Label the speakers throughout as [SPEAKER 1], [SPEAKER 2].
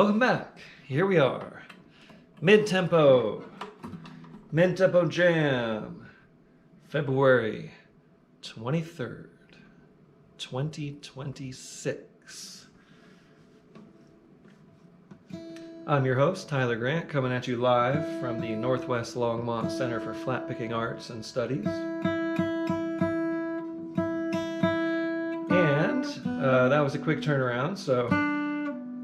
[SPEAKER 1] Welcome back. Here we are. Mid-tempo jam. February 23rd, 2026. I'm your host, Tyler Grant, coming at you live from the Northwest Longmont Center for Flat-Picking Arts and Studies. And that was a quick turnaround, so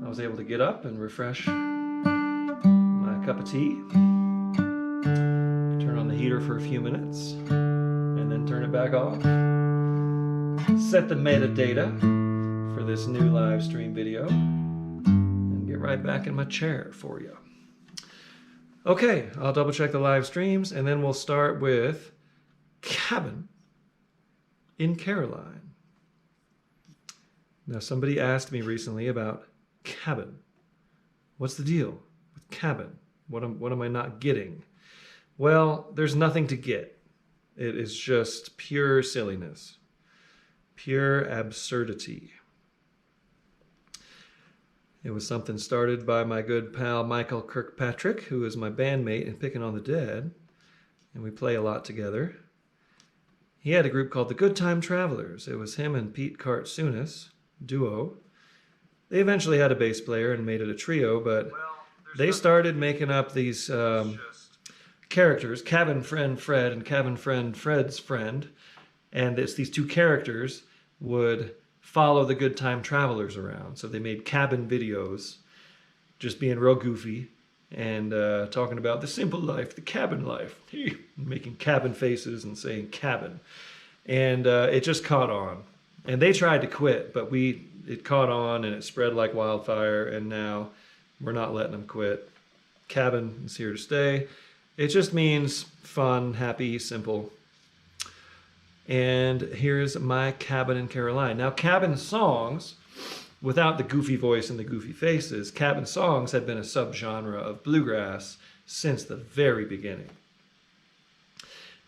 [SPEAKER 1] I was able to get up and refresh my cup of tea, turn on the heater for a few minutes, and then turn it back off. Set the metadata for this new live stream video, and get right back in my chair for you. Okay, I'll double check the live streams, and then we'll start with Cabin in Caroline. Now, somebody asked me recently about cabin. What's the deal with cabin? What am I not getting? Well, there's nothing to get. It is just pure silliness, pure absurdity. It was something started by my good pal Michael Kirkpatrick, who is my bandmate in Picking on the Dead, and we play a lot together. He had a group called the Good Time Travelers. It was him and Pete Kartsunis, duo. They eventually had a bass player and made it a trio, but they started making up these characters, Cabin Friend Fred and Cabin Friend Fred's friend, and it's these two characters would follow the Good Time Travelers around. So they made cabin videos, just being real goofy and talking about the simple life, the cabin life, making cabin faces and saying cabin. And it just caught on. And they tried to quit, but it caught on and it spread like wildfire, and now we're not letting them quit. Cabin is here to stay. It just means fun, happy, simple. And here's my Cabin in Caroline. Now, cabin songs, without the goofy voice and the goofy faces, cabin songs have been a subgenre of bluegrass since the very beginning.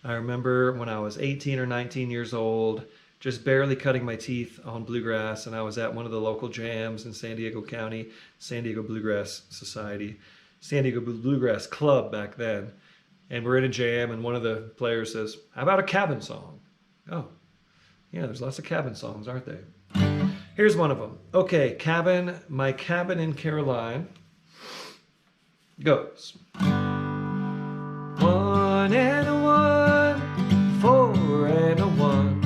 [SPEAKER 1] I remember when I was 18 or 19 years old, just barely cutting my teeth on bluegrass, and I was at one of the local jams in San Diego County, San Diego Bluegrass Society, San Diego Bluegrass Club back then, and we're in a jam, and one of the players says, "How about a cabin song?" Oh, yeah, there's lots of cabin songs, aren't there? Here's one of them. Okay, cabin, my cabin in Caroline goes. 1 and a 1, 4 and a 1.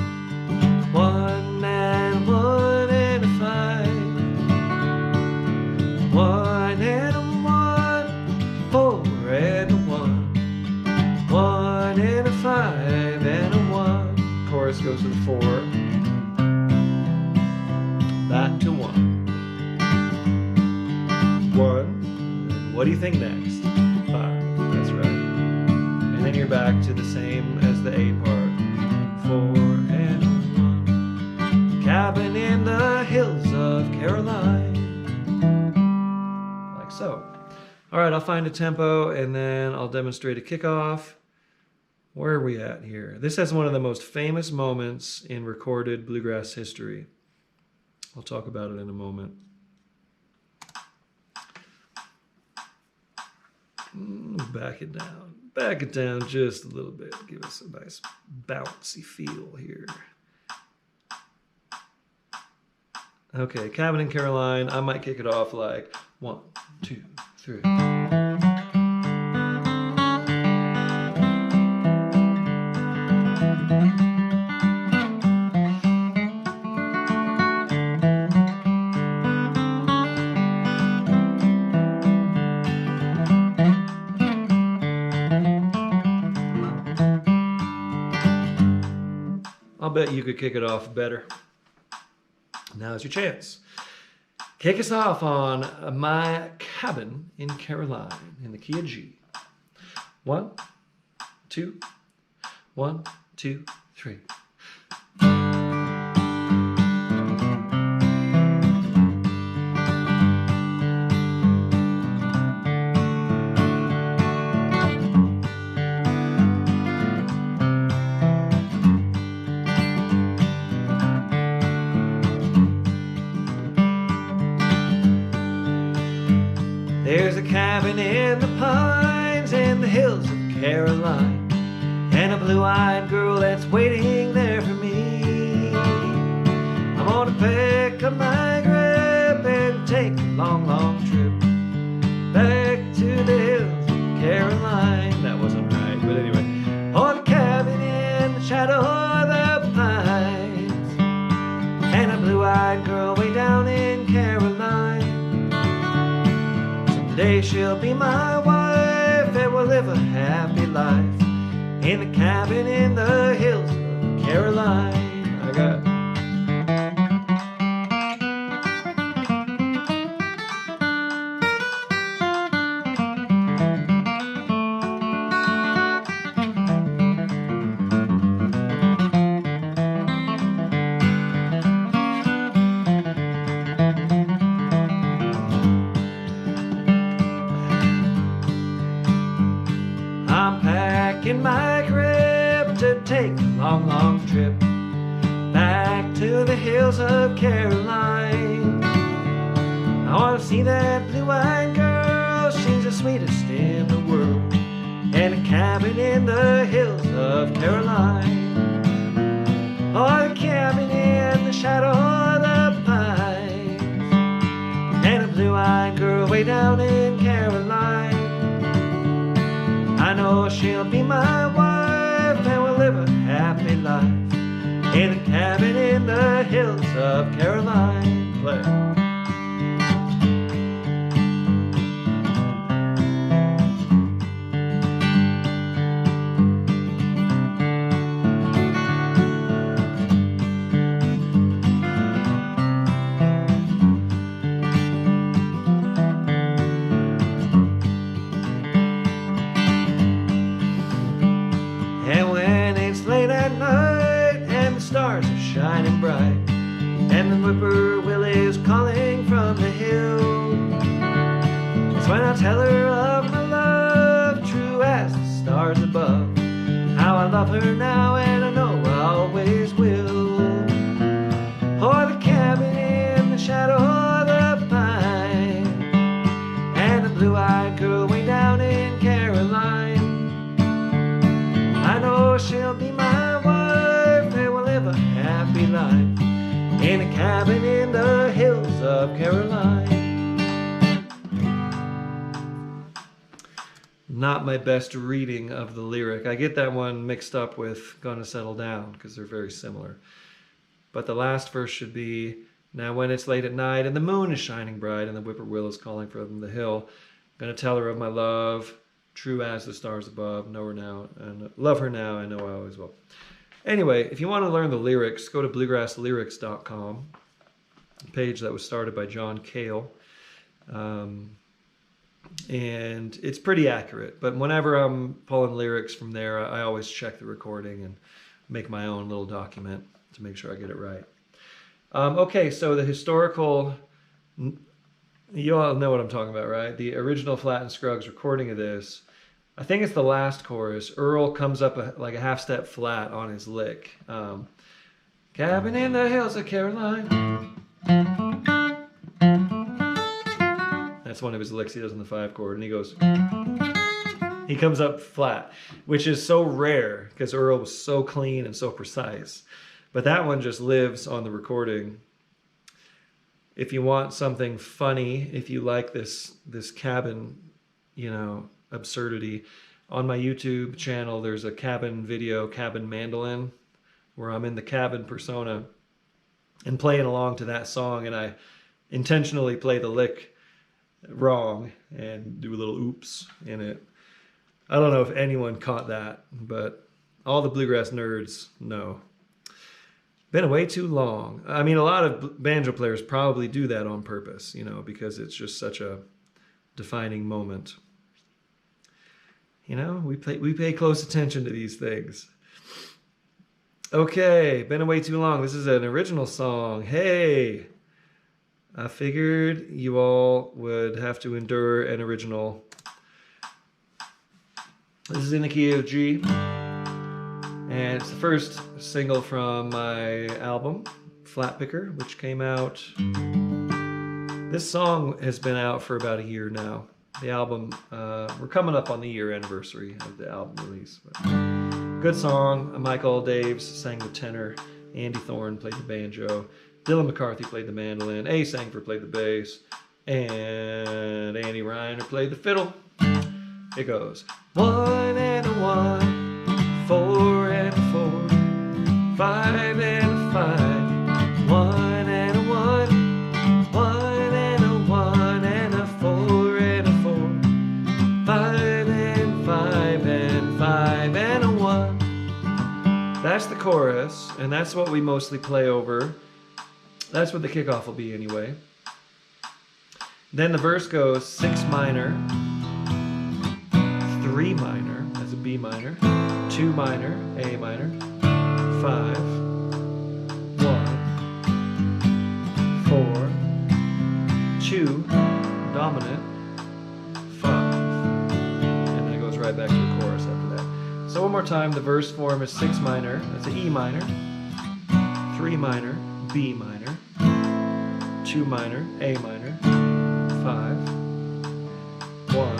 [SPEAKER 1] 1 and 1 and a 5. 1 and a 1, 4 and a 1. 1 and a 5 and a 1. Chorus goes to the 4. Back to 1. 1. And what do you think next? 5. That's right. And then you're back to the same as the A part. 4 and a 1. Cabin in the hills of Caroline. Like so. All right, I'll find a tempo and then I'll demonstrate a kickoff. Where are we at here? This has one of the most famous moments in recorded bluegrass history. I'll talk about it in a moment. Back it down. Back it down just a little bit. Give us a nice bouncy feel here. Okay, Cabin in Caroline. I might kick it off like 1, 2, 3. I'll bet you could kick it off better. Now's your chance. Kick us off on My Cabin in Caroline in the key of G. 1, 2, 1, 2, 3. cabin in the pines in the hills of Caroline, and a blue-eyed girl that's waiting there for me. I'm gonna pick up my grip and take a long, long trip back to the hills of Caroline. That wasn't right, but anyway. On a cabin in the shadow of the pines, and a blue-eyed girl way down in Caroline. Someday she'll be my wife, and we'll live a happy life in a cabin in the hills of Caroline. I got in my grip to take a long, long trip back to the hills of Caroline. I want to see that blue-eyed girl, she's the sweetest in the world, in a cabin in the hills of Caroline. Oh, the cabin in the shadow of the pines, and a blue-eyed girl way down in Caroline. I know she'll be my wife, and we'll live a happy life in a cabin in the hills of Caroline. Play. And when it's late at night and the stars are shining bright, and the whippoorwill is calling from the hill, it's when I tell her of my love, true as the stars above, how I love her now and I know I always will. Oh, the cabin in the shadow of the pine, and the blue-eyed girl way down in Caroline. I know she'll be my wife, and we'll live a happy life in a cabin in the hills of Caroline. Not my best reading of the lyric. I get that one mixed up with Gonna Settle Down because they're very similar. But the last verse should be, now when it's late at night and the moon is shining bright and the whippoorwill is calling from the hill, gonna tell her of my love, true as the stars above, know her now, and love her now, I know I always will. Anyway, if you want to learn the lyrics, go to bluegrasslyrics.com, a page that was started by John Cale. And it's pretty accurate, but whenever I'm pulling lyrics from there, I always check the recording and make my own little document to make sure I get it right. Okay, so the historical, you all know what I'm talking about, right? The original Flatt and Scruggs recording of this, I think it's the last chorus. Earl comes up like a half step flat on his lick. Cabin in the hills of Caroline. That's one of his licks he does in the 5 chord, and he goes, he comes up flat, which is so rare because Earl was so clean and so precise. But that one just lives on the recording. If you want something funny, if you like this cabin, absurdity, on my YouTube channel, there's a cabin video, Cabin Mandolin, where I'm in the cabin persona and playing along to that song, and I intentionally play the lick wrong and do a little oops in it. I don't know if anyone caught that, but all the bluegrass nerds know. Been away too long. I mean, a lot of banjo players probably do that on purpose, because it's just such a defining moment. We pay close attention to these things. Okay, been away too long. This is an original song. Hey, I figured you all would have to endure an original. This is in the key of G, and it's the first single from my album, Flat Picker, which came out. This song has been out for about a year now. The album, we're coming up on the year anniversary of the album release. But good song. Michael Daves sang the tenor. Andy Thorne played the banjo. Dylan McCarthy played the mandolin. A. Sangford played the bass. And Andy Reiner played the fiddle. It goes 1 and a 1, 4 and a 4, 5 and a 5, 1 and a 1, 1 and a 1 and a 4 and a 4, 5 and 5 and 5 and a 1. That's the chorus, and that's what we mostly play over. That's what the kickoff will be anyway. Then the verse goes 6 minor, 3 minor, that's a B minor, 2 minor, A minor, 5, 1, 4, 2, dominant, 5, and then it goes right back to the chorus after that. So one more time, the verse form is 6 minor, that's an E minor, 3 minor, B minor, 2 minor, A minor, 5, 1,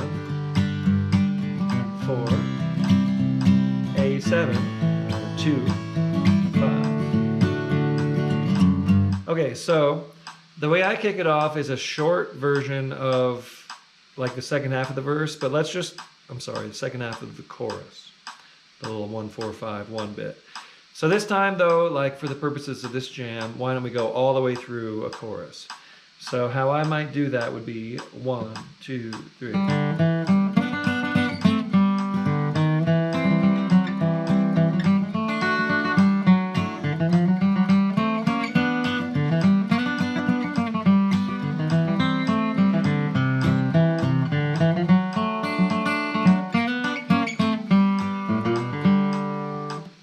[SPEAKER 1] 4, A7, 2, 5. Okay, so the way I kick it off is a short version of like the second half of the verse, but the second half of the chorus, the little 1, 4, 5, 1 bit. So this time though, like for the purposes of this jam, why don't we go all the way through a chorus? So how I might do that would be 1, 2, 3.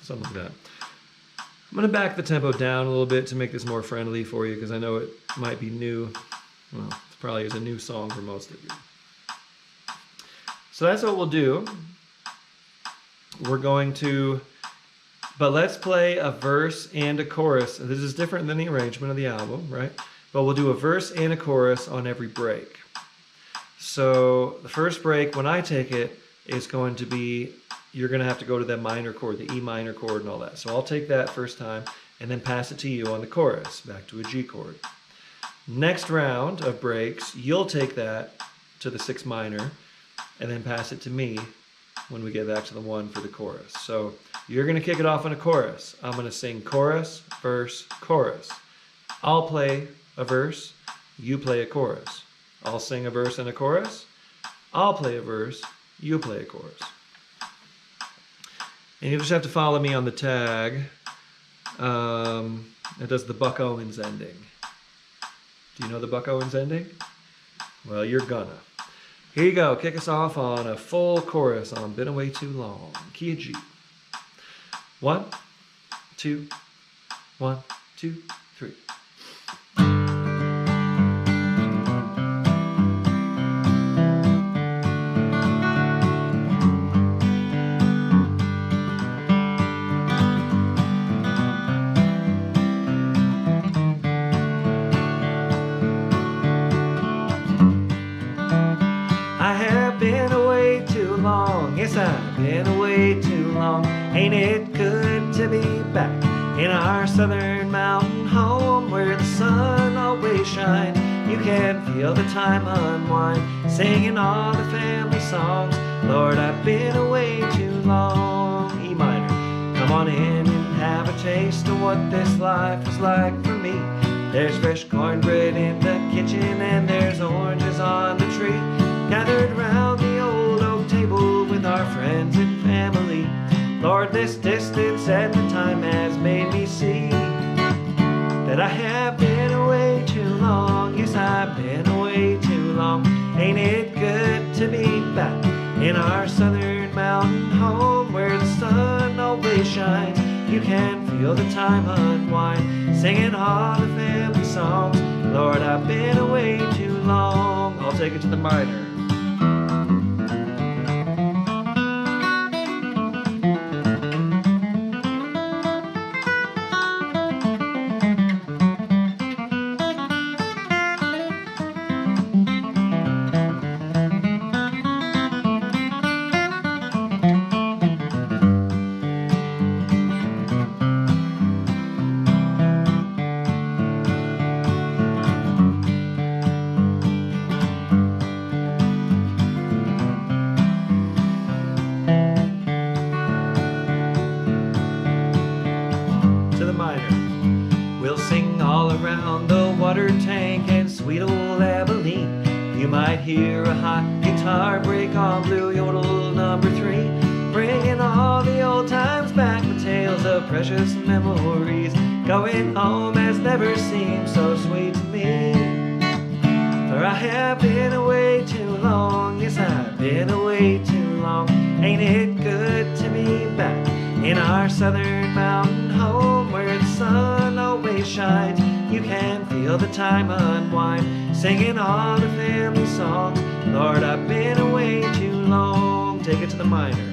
[SPEAKER 1] Something like that. I'm going to back the tempo down a little bit to make this more friendly for you because I know it might be new. Well, it probably is a new song for most of you. So that's what we'll do. We're going to, but let's play a verse and a chorus. This is different than the arrangement of the album, right? But we'll do a verse and a chorus on every break. So the first break, when I take it, is going to be, you're going to have to go to that minor chord, the E minor chord and all that. So I'll take that first time and then pass it to you on the chorus, back to a G chord. Next round of breaks, you'll take that to the 6 minor and then pass it to me when we get back to the 1 for the chorus. So you're going to kick it off on a chorus. I'm going to sing chorus, verse, chorus. I'll play a verse, you play a chorus. I'll sing a verse and a chorus. I'll play a verse, you play a chorus. And you just have to follow me on the tag. It does the Buck Owens ending. Do you know the Buck Owens ending? Well, you're gonna. Here you go. Kick us off on a full chorus on Been Away Too Long. Key of G. 1, 2, 1, 2, 3. Yes, I've been away too long. Ain't it good to be back in our southern mountain home where the sun always shines? You can feel the time unwind, singing all the family songs. Lord, I've been away too long. E minor. Come on in and have a taste of what this life is like for me. There's fresh cornbread in the kitchen and there's oranges on the tree. Gathered around the old oak table with our friends and family. Lord, this distance and the time has made me see that I have been away too long. Yes, I've been away too long. Ain't it good to be back in our southern mountain home where the sun always shines? You can feel the time unwind, singing all the family songs. Lord, I've been away too long. I'll take it to the minor. water tank and sweet old Abilene. You might hear a hot guitar break on Blue Yodel number 3, bringing all the old times back with tales of precious memories. Going home has never seemed so sweet to me, for I have been away too long. Yes, I've been away too long. Ain't it good to be back in our southern mountain home, where the sun always shines? You can feel the time unwind, singing all the family songs. Lord, I've been away too long. Take it to the minor.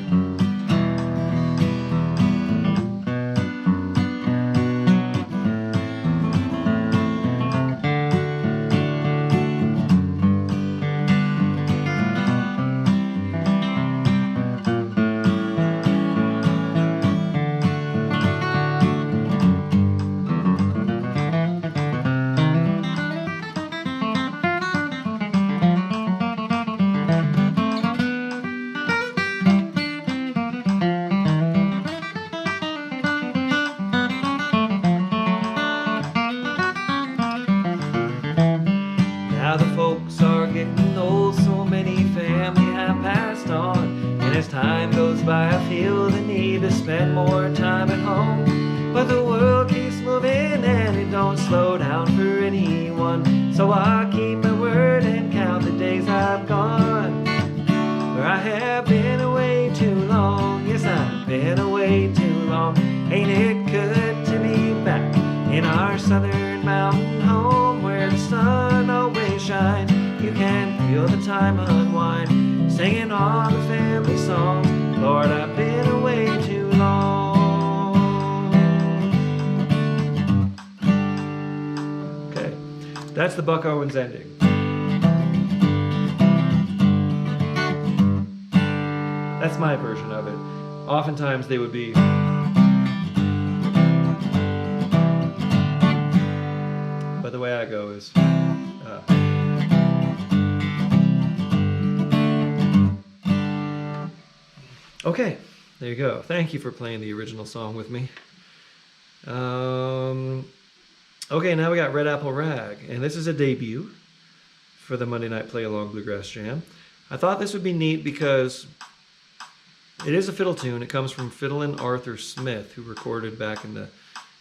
[SPEAKER 1] Now the folks are getting old, so many family have passed on, and as time goes by I feel the need to spend more time at home. But the world keeps moving and it don't slow down for anyone, so I keep my word and count the days I've gone. For I have been away too long. Yes, I've been away too long. Ain't it good to be back in our southern mountain home, where the sun always shines? You can feel the time unwind, singing all the family songs. Lord, I've been away too long. Okay, that's the Buck Owens ending. That's my version of it. Oftentimes they would be, but the way I go is okay, there you go. Thank you for playing the original song with me. Okay, now we got Red Apple Rag, and this is a debut for the Monday Night Playalong Bluegrass Jam. I thought this would be neat because it is a fiddle tune. It comes from Fiddlin' Arthur Smith, who recorded back in the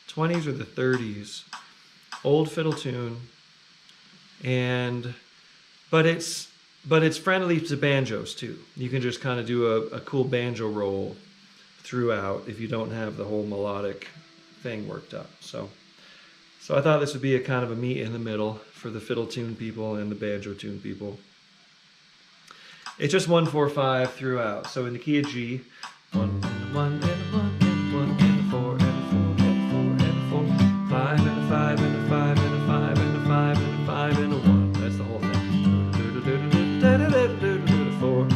[SPEAKER 1] 20s or the 30s. Old fiddle tune, but it's friendly to banjos too. You can just kind of do a cool banjo roll throughout if you don't have the whole melodic thing worked up. So I thought this would be a kind of a meet in the middle for the fiddle tune people and the banjo tune people. It's just 1-4-5 throughout. So in the key of G, 1 and a 1 and a 1 and a 1 and a 4 and a 4 and a 4 and a 4, 5 and a 5 and a 5 and a 5 and a 5 and a 5 and a 1. That's the whole thing. 4,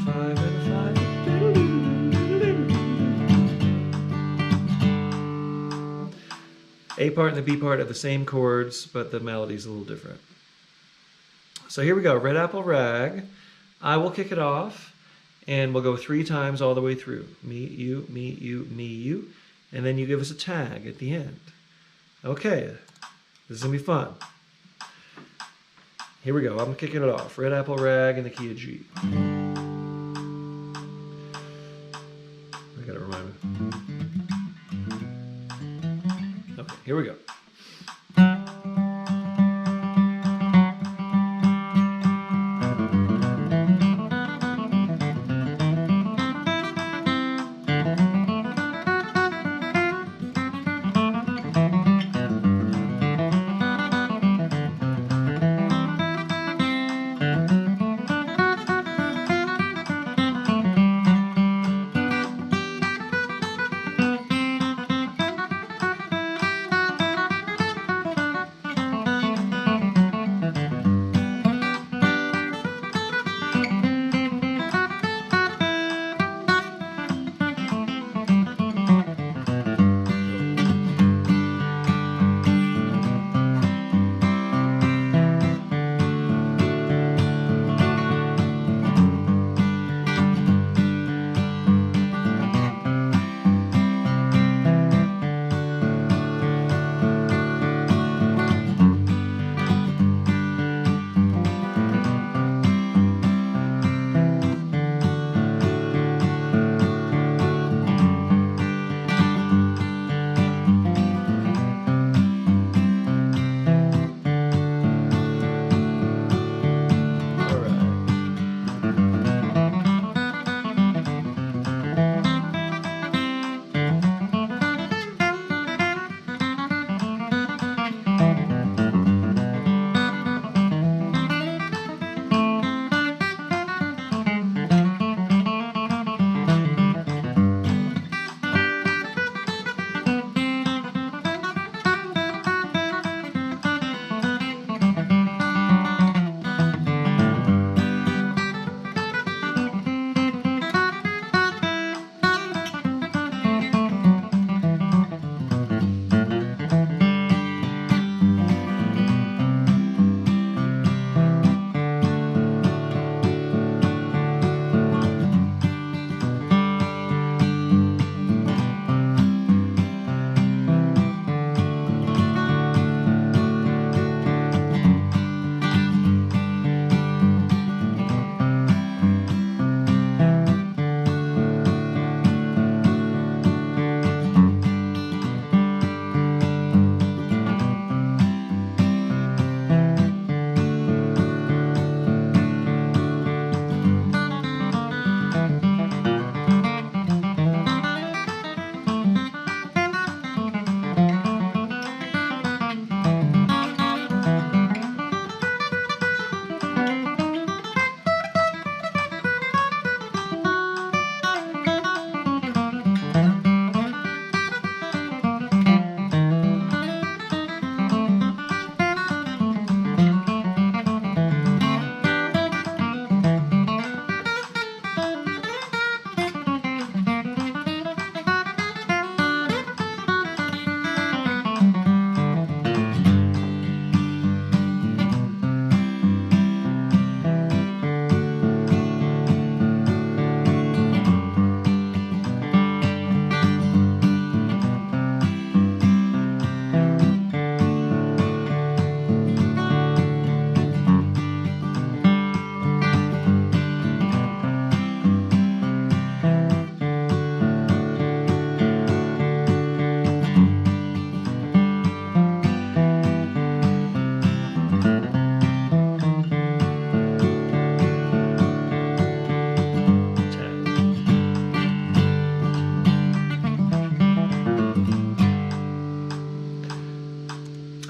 [SPEAKER 1] 5 and a 5. A part and the B part have the same chords, but the melody's a little different. So here we go, Red Apple Rag. I will kick it off, and we'll go 3 times all the way through. Me, you, me, you, me, you. And then you give us a tag at the end. Okay, this is going to be fun. Here we go, I'm kicking it off. Red Apple Rag in the key of G. I gotta remind me. Okay, here we go.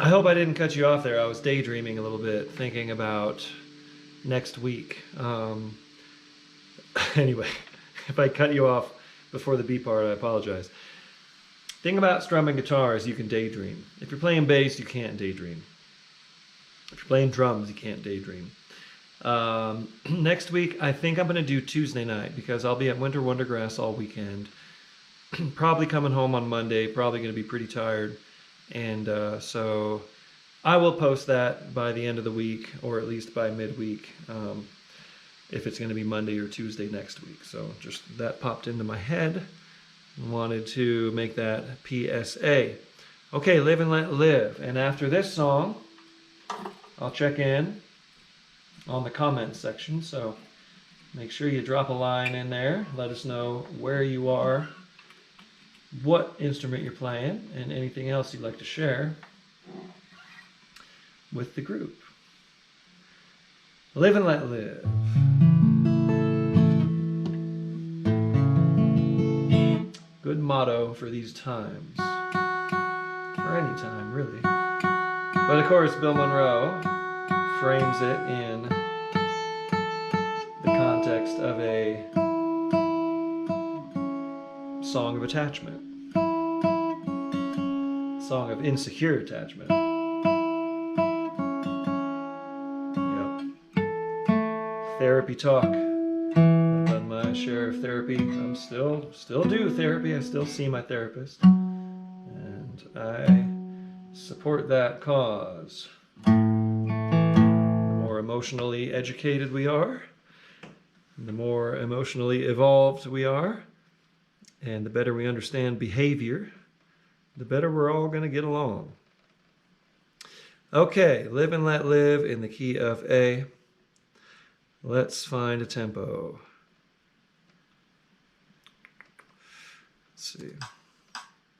[SPEAKER 1] I hope I didn't cut you off there. I was daydreaming a little bit, thinking about next week. Anyway, if I cut you off before the B part, I apologize. Thing about strumming guitar is you can daydream. If you're playing bass, you can't daydream. If you're playing drums, you can't daydream. Next week, I think I'm going to do Tuesday night because I'll be at Winter Wondergrass all weekend. Probably coming home on Monday, probably going to be pretty tired. And so I will post that by the end of the week, or at least by midweek, if it's going to be Monday or Tuesday next week. So just that popped into my head. Wanted to make that PSA. Okay, Live and Let Live. And after this song, I'll check in on the comments section. So make sure you drop a line in there. Let us know where you are, what instrument you're playing, and anything else you'd like to share with the group. Live and Let Live. Good motto for these times. For any time, really. But of course, Bill Monroe frames it in the context of a song of attachment. Song of insecure attachment. Yep. Therapy talk. I've done my share of therapy. I'm still do therapy. I still see my therapist. And I support that cause. The more emotionally educated we are, the more emotionally evolved we are, and the better we understand behavior, the better we're all going to get along. Okay, Live and Let Live in the key of A. Let's find a tempo. Let's see.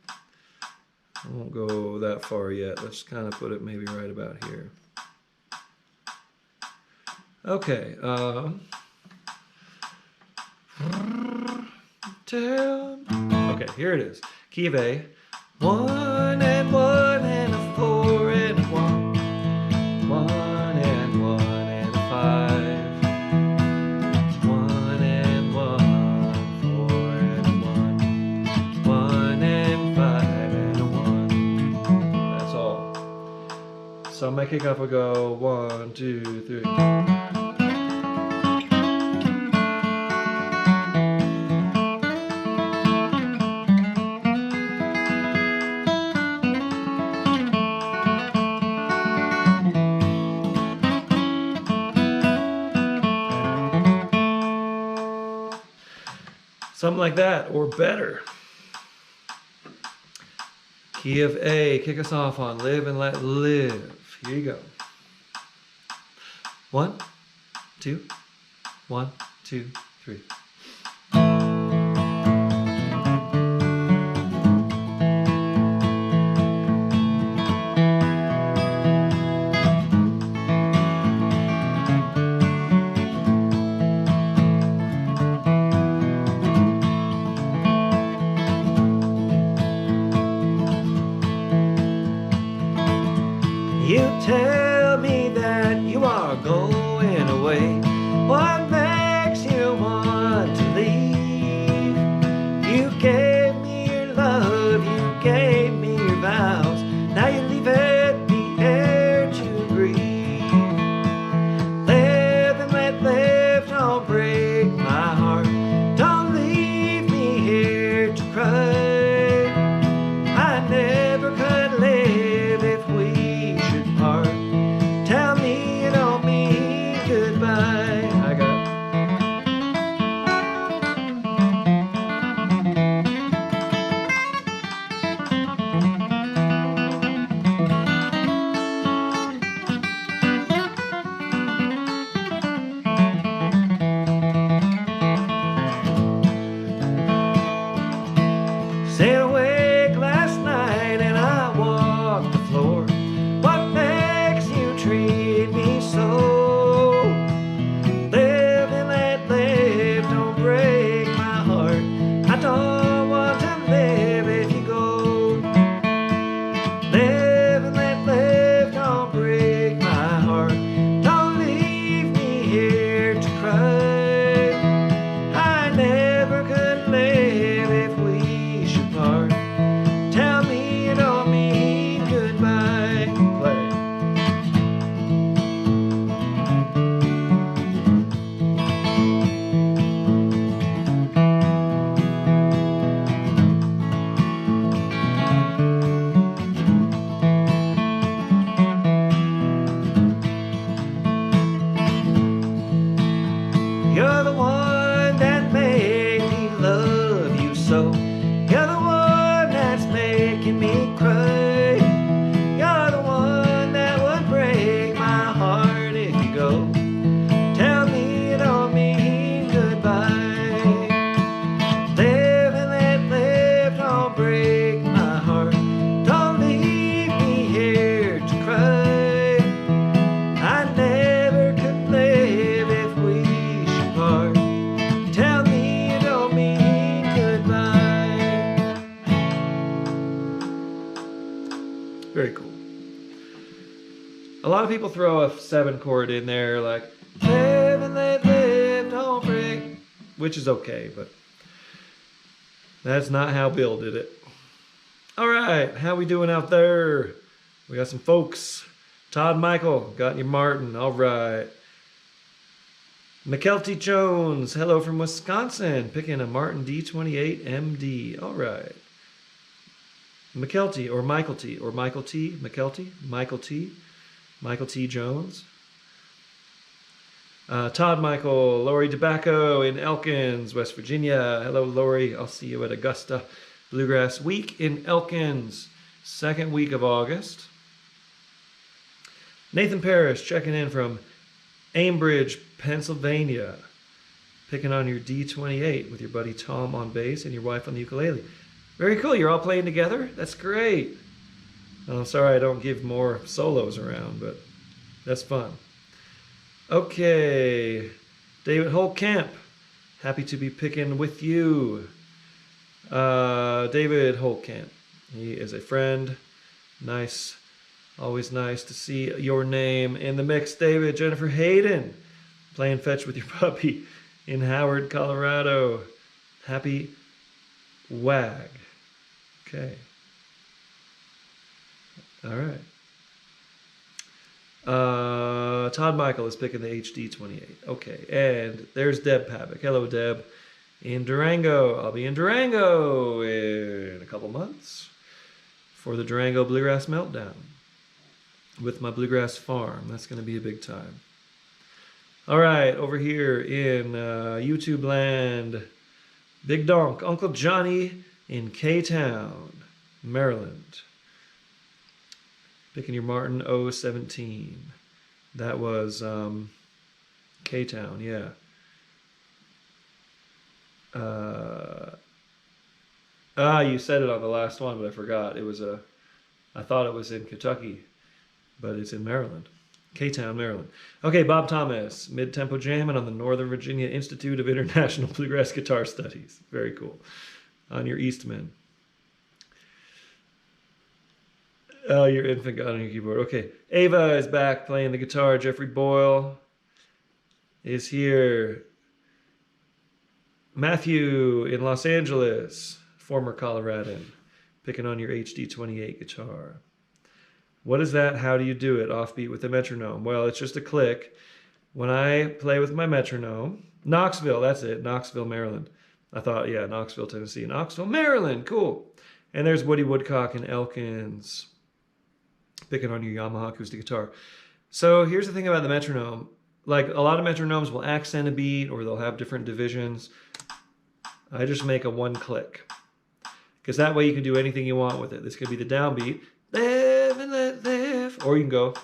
[SPEAKER 1] I won't go that far yet. Let's kind of put it maybe right about here. Okay. Okay, here it is. Key of A. 1 and 1 and a 4 and a 1. 1 and 1 and a 5. 1 and 1, 4 and a 1. 1 and 5 and a 1. That's all. So my kickoff will go 1, 2, 3. Something like that, or better. Key of A, kick us off on Live and Let Live. Here you go. 1, 2, 1, 2, 3. You tell me that you are going away. What makes you want to leave? You gave me your love, you gave me your vows. Now you leave it the air to breathe. Live and let live, don't break my heart. Don't leave me here to cry. I never could live if we should part. Tell me you don't mean goodbye. I got stayed awake last night and I walked the floor. What makes you treat me so? Live and let live, don't break my heart. I don't want to live if you go. Live and let live. so. You're the one that's making me cry. You're the one that would break my heart if you go. Tell me you don't mean goodbye. Live and let live, don't break my heart. Don't leave me here to cry. I never could live if we should part. Tell me you don't mean goodbye. Very cool. A lot of people throw a 7 chord in there, like live and let live, don't break, which is okay, but that's not how Bill did it. All right, how we doing out there? We got some folks. Todd Michael, got your Martin. All right. McKelty Jones, hello from Wisconsin, picking a Martin D28 MD. All right. McKelty or Michael T. Or Michael T. McKelty, Michael T. Michael T. Jones. Todd Michael, Lori Tobacco in Elkins, West Virginia. Hello, Lori. I'll see you at Augusta Bluegrass Week in Elkins, 2nd week of August. Nathan Parrish checking in from Ambridge, Pennsylvania, picking on your D28 with your buddy Tom on bass and your wife on the ukulele. Very cool. You're all playing together? That's great. I'm sorry I don't give more solos around, but that's fun. Okay. David Holtkamp, happy to be picking with you. David Holtkamp. He is a friend. Nice. Always nice to see your name in the mix, David. Jennifer Hayden, playing fetch with your puppy in Howard, Colorado. Happy wag. Okay. All right. Todd Michael is picking the HD28. Okay, and there's Deb Pavick. Hello, Deb. In Durango. I'll be in Durango in a couple months for the Durango Bluegrass Meltdown with my Bluegrass Farm. That's going to be a big time. All right, over here in YouTube land, Big Donk, Uncle Johnny in K-Town, Maryland. Picking your Martin 017. That was K-Town, yeah. You said it on the last one, but I forgot. It was I thought it was in Kentucky, but it's in Maryland. K-Town, Maryland. Okay, Bob Thomas, mid-tempo jamming on the Northern Virginia Institute of International Bluegrass Guitar Studies. Very cool. On your Eastman. Oh, your infant got on your keyboard. Okay. Ava is back playing the guitar. Jeffrey Boyle is here. Matthew in Los Angeles, former Coloradan, picking on your HD28 guitar. What is that? How do you do it? Offbeat with the metronome. Well, it's just a click. When I play with my metronome, Knoxville, that's it, Knoxville, Maryland. I thought, yeah, Knoxville, Tennessee. Knoxville, Maryland, cool. And there's Woody Woodcock and Elkins, picking on your Yamaha acoustic guitar. So here's the thing about the metronome. Like a lot of metronomes will accent a beat or they'll have different divisions. I just make a one click. Because that way you can do anything you want with it. This could be the downbeat. Live and let live. Or you can go.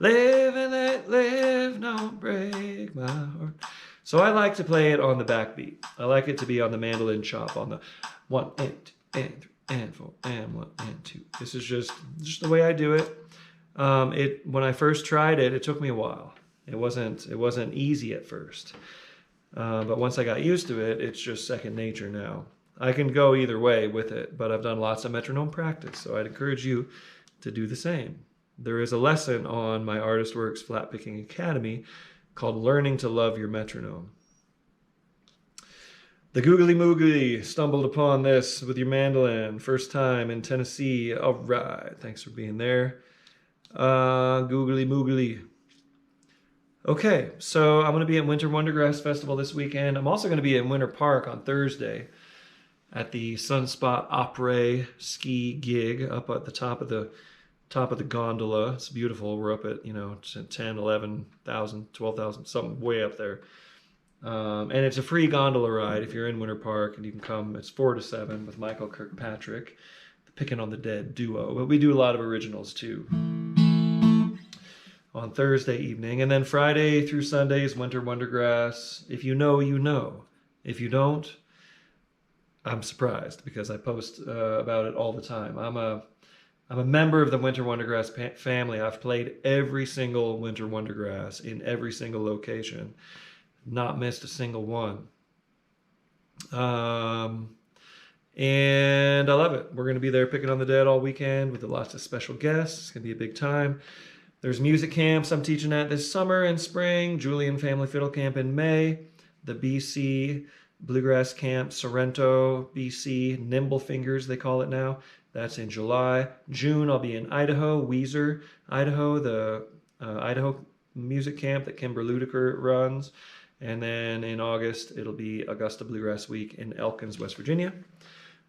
[SPEAKER 1] Live and let live, don't break my heart. So I like to play it on the backbeat. I like it to be on the mandolin chop on the 1 and 2 and 3 and 4 and 1 and 2. This is just the way I do it. When I first tried it, it took me a while. It wasn't easy at first. But once I got used to it, it's just second nature now. I can go either way with it, but I've done lots of metronome practice, so I'd encourage you to do the same. There is a lesson on my Artist Works Flat Picking Academy called Learning to Love Your Metronome. The Googly Moogly stumbled upon this with your mandolin. First time in Tennessee. All right, thanks for being there. Googly Moogly. Okay, so I'm going to be at Winter Wondergrass Festival this weekend. I'm also going to be in Winter Park on Thursday at the Sunspot Opry ski gig up at the top of the gondola. It's beautiful. We're up at, 10, 11,000, 12,000, something way up there. And it's a free gondola ride if you're in Winter Park, and you can come. It's 4 to 7 with Michael Kirkpatrick, the Picking on the Dead duo. But we do a lot of originals too on Thursday evening. And then Friday through Sunday is Winter Wondergrass. If you know, you know. If you don't, I'm surprised because I post about it all the time. I'm a member of the Winter Wondergrass family. I've played every single Winter Wondergrass in every single location. Not missed a single one. And I love it. We're going to be there Picking on the Dead all weekend with lots of special guests. It's going to be a big time. There's music camps I'm teaching at this summer and spring. Julian Family Fiddle Camp in May. The BC Bluegrass Camp, Sorrento, BC, Nimble Fingers, they call it now. That's in July. June, I'll be in Idaho, Weiser, Idaho, the Idaho music camp that Kimber Ludiker runs. And then in August, it'll be Augusta Bluegrass Week in Elkins, West Virginia.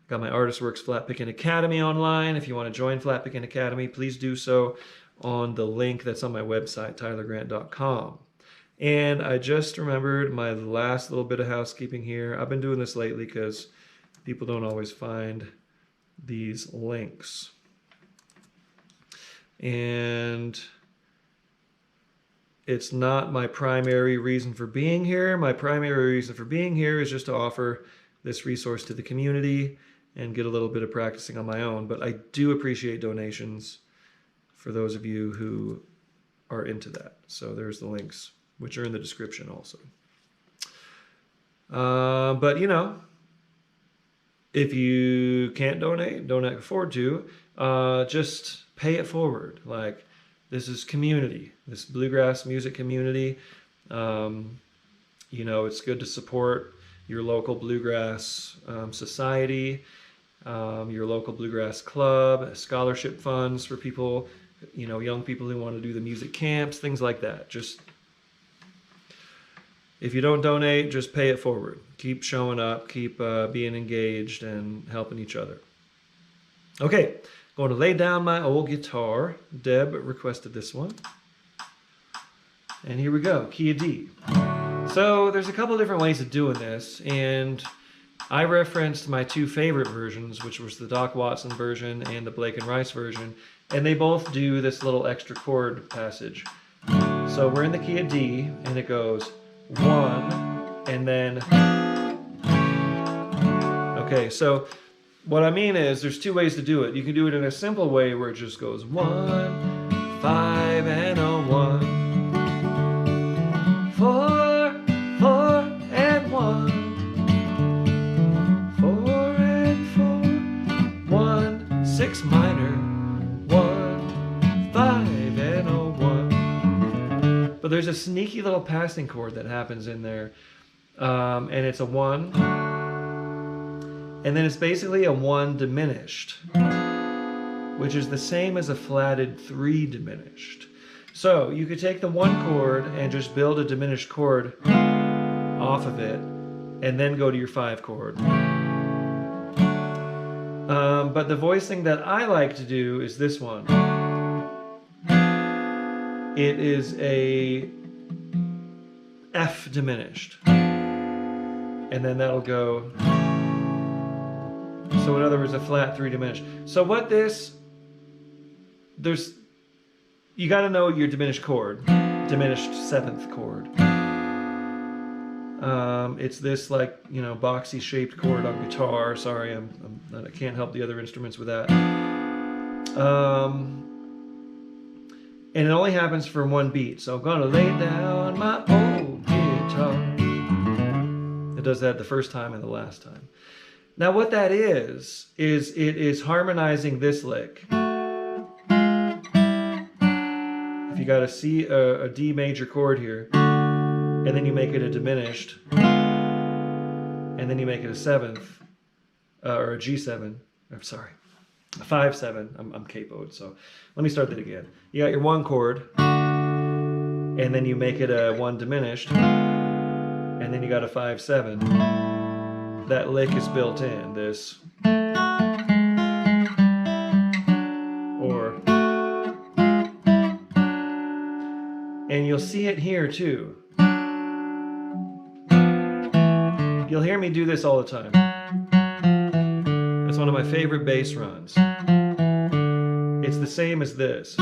[SPEAKER 1] Got my Artist Works Flat Picking Academy online. If you want to join Flat Picking Academy, please do so on the link that's on my website, tylergrant.com. And I just remembered my last little bit of housekeeping here. I've been doing this lately because people don't always find these links. And it's not my primary reason for being here. My primary reason for being here is just to offer this resource to the community and get a little bit of practicing on my own. But I do appreciate donations for those of you who are into that. So there's the links, which are in the description also. But, you know, if you can't donate, don't afford to, just pay it forward. Like, this is community, this bluegrass music community. You know, it's good to support your local bluegrass society, your local bluegrass club, scholarship funds for people, you know, young people who want to do the music camps, things like that. Just, if you don't donate, just pay it forward. Keep showing up, keep being engaged and helping each other. Okay, going to lay down my old guitar. Deb requested this one. And here we go, key of D. So there's a couple different ways of doing this, and I referenced my two favorite versions, which was the Doc Watson version and the Blake and Rice version, and they both do this little extra chord passage. So we're in the key of D, and it goes 1, and then... Okay, so what I mean is there's two ways to do it. You can do it in a simple way where it just goes 1, 5, and a 1. 4, 4, and 1. 4 and 4. 1, 6 minor. 1, 5, and a 1. But there's a sneaky little passing chord that happens in there. And it's a 1. And then it's basically a 1 diminished, which is the same as a flatted 3 diminished. So you could take the 1 chord and just build a diminished chord off of it, and then go to your 5 chord. But the voicing that I like to do is this one. It is a F diminished. And then that'll go... So in other words, a flat 3 diminished. So what this... You got to know your diminished chord, diminished 7th chord. It's this, like, you know, boxy shaped chord on guitar. Sorry, I can't help the other instruments with that. And it only happens for 1 beat. So I'm gonna lay down my old guitar. It does that the first time and the last time. Now what that is it is harmonizing this lick. If you got a C, a D major chord here, and then you make it a diminished, and then you make it a 7th, or a G7, I'm sorry, a 5-7, I'm capoed, so let me start that again. You got your 1 chord, and then you make it a 1 diminished, and then you got a 5-7. That lick is built in, this, or, and you'll see it here too. You'll hear me do this all the time. It's one of my favorite bass runs. It's the same as this.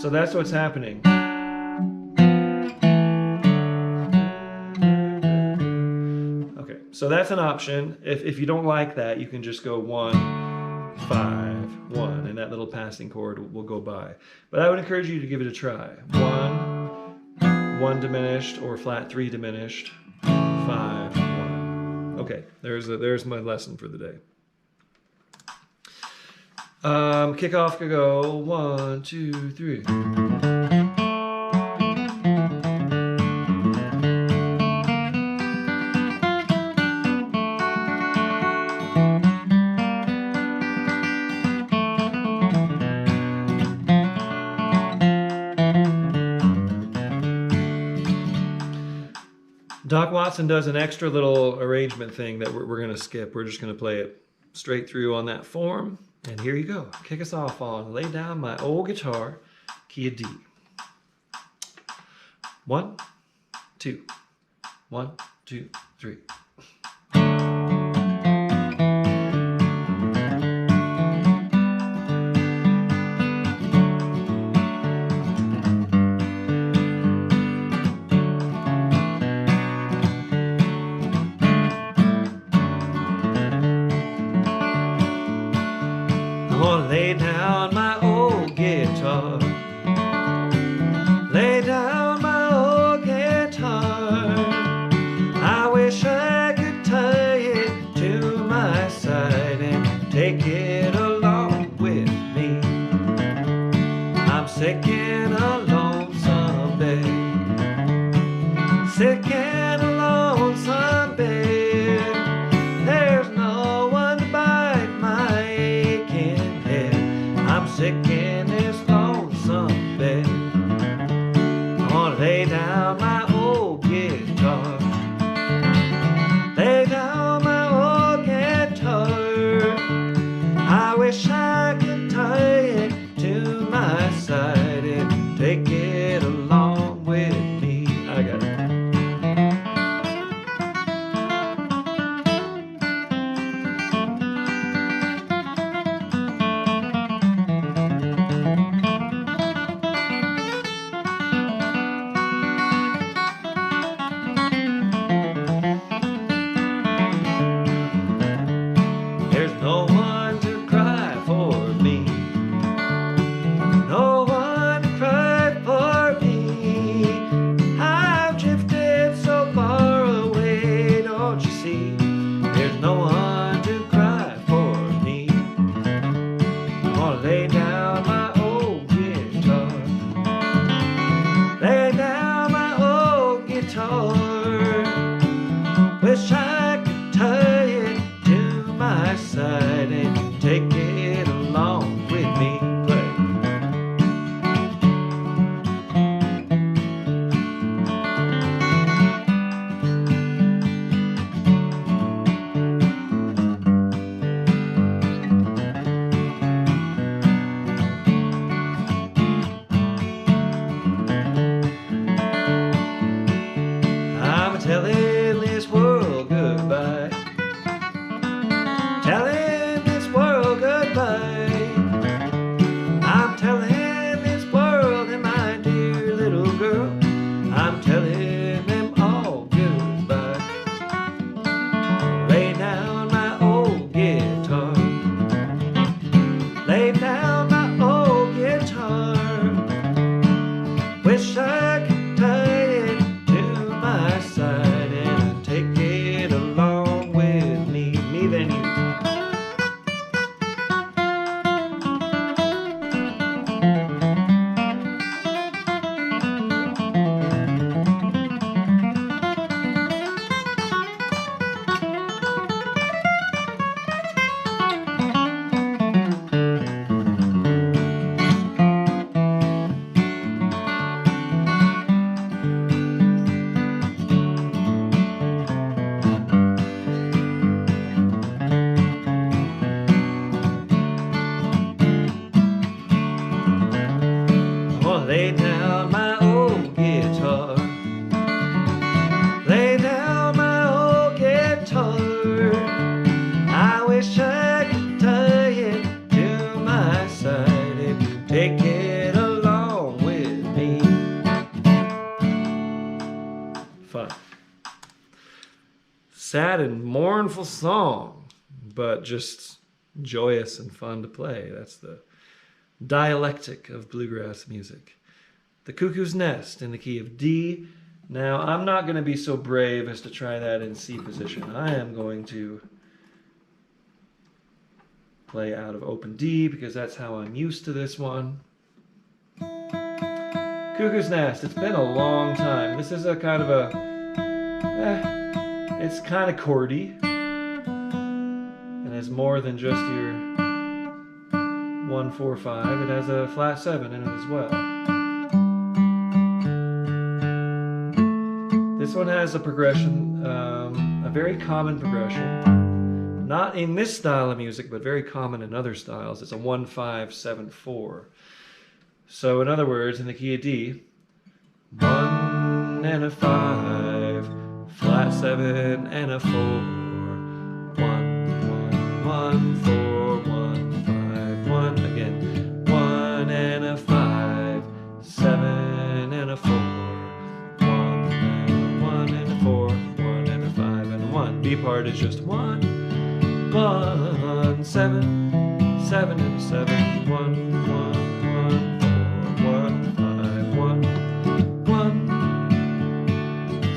[SPEAKER 1] So that's what's happening. Okay, so that's an option. If you don't like that, you can just go 1, 5, 1, and that little passing chord will go by. But I would encourage you to give it a try. 1 diminished, or flat 3 diminished, 5, 1. Okay, there's my lesson for the day. Kickoff could go 1, 2, 3. Doc Watson does an extra little arrangement thing that we're going to skip. We're just going to play it straight through on that form. And here you go. Kick us off on Lay Down My Old Guitar, key of D. 1, 2, 1, 2, 3. Lay down my old guitar. Lay down my old guitar. I wish I could tie it to my side and take it along with me. I'm sick and alone someday. Sick and alone someday. There's no one to bite my aching head. I'm sick in this lonesome bed. I wanna lay down my old guitar. Lay down my old guitar. I wish I could tie it to my side and take it along with me. I got it. There's no one to cry for me. No one to cry for me. I've drifted so far away, don't you see? There's no one to cry for me. I wanna lay down my old guitar. Lay down my old guitar. Wish I could tie it to my side and take it along with me. Play. guitar. I wish I could tie it to my side and take it along with me. Fun. Sad and mournful song, but just joyous and fun to play. That's the dialectic of bluegrass music. The Cuckoo's Nest in the key of D. Now, I'm not going to be so brave as to try that in C position. I am going to play out of open D because that's how I'm used to this one. Cuckoo's Nest. It's been a long time. This is a kind of a... it's kind of chordy. And has more than just your 1, 4, 5. It has a flat 7 in it as well. This one has a progression, a very common progression. Not in this style of music, but very common in other styles. It's a 1, 5, 7, 4. So in other words, in the key of D, 1 and a 5, flat 7 and a 4. 1, 1, 4, 1, 5, 1. Again, 1 and a 5, 7 and a 4. 1 and a 4, 1 and a 5 and a 1. B part is just 1, 1, 7, 7 and a 7, 1, 1, 4, 1, 5, 1, 1,